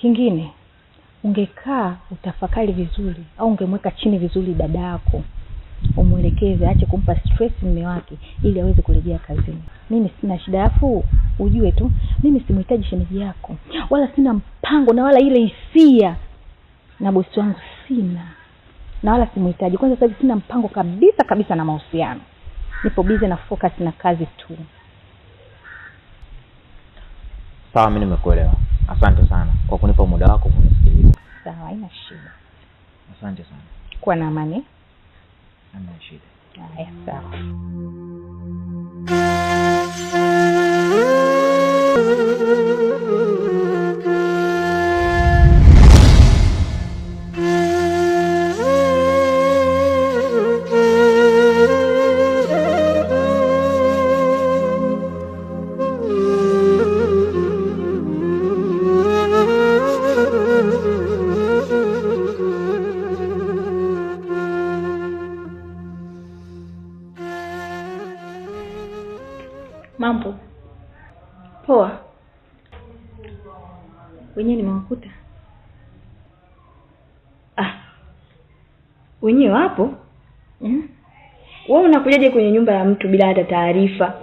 Kingine, ungekaa utafakari vizuri au ungemweka chini vizuri dada yako. Umuelekeze aache kumpa stress mume wake ili aweze kurejea kazini. Mimi sina shida, afu ujue tu mimi simhitaji shemeji yako. Wala sina mpango na wala ile hisia na bosi wangu sina. Na wala simhitaji. Kwanza sasa sina mpango kabisa na mahusiano. Nipo busy na focus na kazi tu. Sawa, mimi nimekuelewa. Asante sana kwa kunipa muda wako kunisikiliza. Sawa, haina shida. Asante sana. Kuwa na amani. Hamna shida. Haya, sawa. Mambo poa. Wenyewe nimewakuta. Wenyewe wapo? Wewe unakujaje kwenye nyumba ya mtu bila hata taarifa?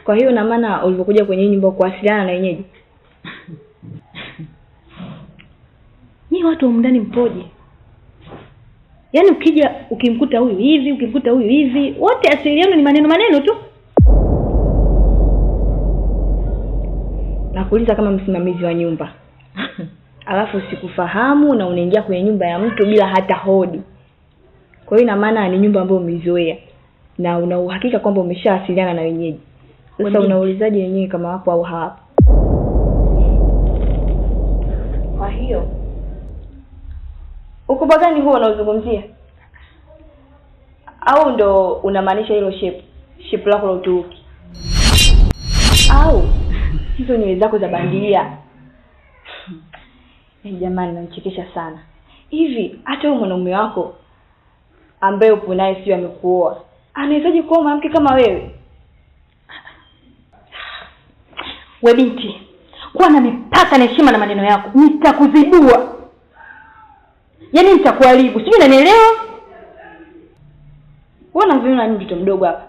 Kwa hiyo na maana ulipokuja kwenye nyumba kuwasiliana na wenyeji? Ni watu wa ndani mpoje? Yaani ukija ukimkuta huyu hivi, ukimkuta huyu hivi, wote asili yao ni maneno tu. Nakuuliza kama msimamizi wa nyumba. Alafu sikufahamu na unaingia kwenye nyumba ya mtu bila hata hodi. Kwa hiyo ina maana ni nyumba ambayo umezoea na una uhakika kwamba umeshawasiliana na wenyeji. Sasa unaulizaje wenyewe kama wapo au hawapo? Kwa hiyo ukubwa gani huo unaozungumzia? Au ndo unamaanisha hilo shape lako la Uturuki? Au hizo nywele zako za bandia? Jamani, unanichekesha sana. Hivi hata wewe mwanaume wako ambaye upo naye sio amekuoa, anawezaje kuoa mwanamke kama wewe? We binti, kuwa na mipaka na heshima na maneno yako. Nitakuzibua. Yaani nitakuharibu. Sijui unanielewa? Wewe unaviona ni mtoto mdogo hapa?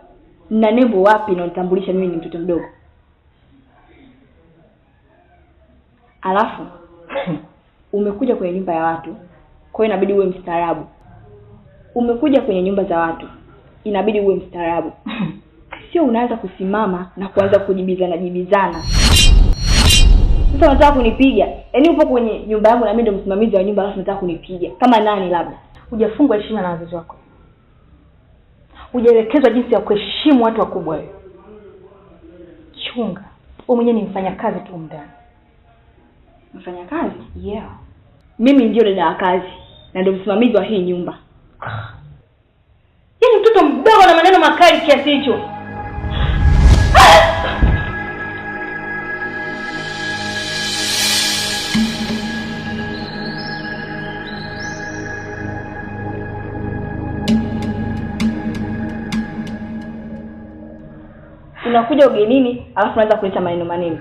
Na nembo wapi na unitambulisha mimi ni mtoto mdogo? Alafu umekuja kwenye nyumba ya watu, kwa hiyo inabidi uwe mstaarabu. Umekuja kwenye nyumba za watu, inabidi uwe mstaarabu. Sio unaanza kusimama na kuanza kujibizana. Sasa unataka kunipiga? Yaani upo kwenye nyumba yangu na mimi ndo msimamizi wa nyumba alafu unataka kunipiga? Kama nani labda? Hujafungwa heshima na wazazi wako. Hujaelekezwa jinsi ya kuheshimu watu wakubwa wewe. Chunga. Wewe mwenyewe ni mfanyakazi tu ndani. Mfanyakazi? Yeah. Mimi ndio dada wa kazi na ndio msimamizi wa hii nyumba. Yaani mtoto mdogo na maneno makali kiasi hicho. Unakuja ugenini alafu unaanza kuleta maneno.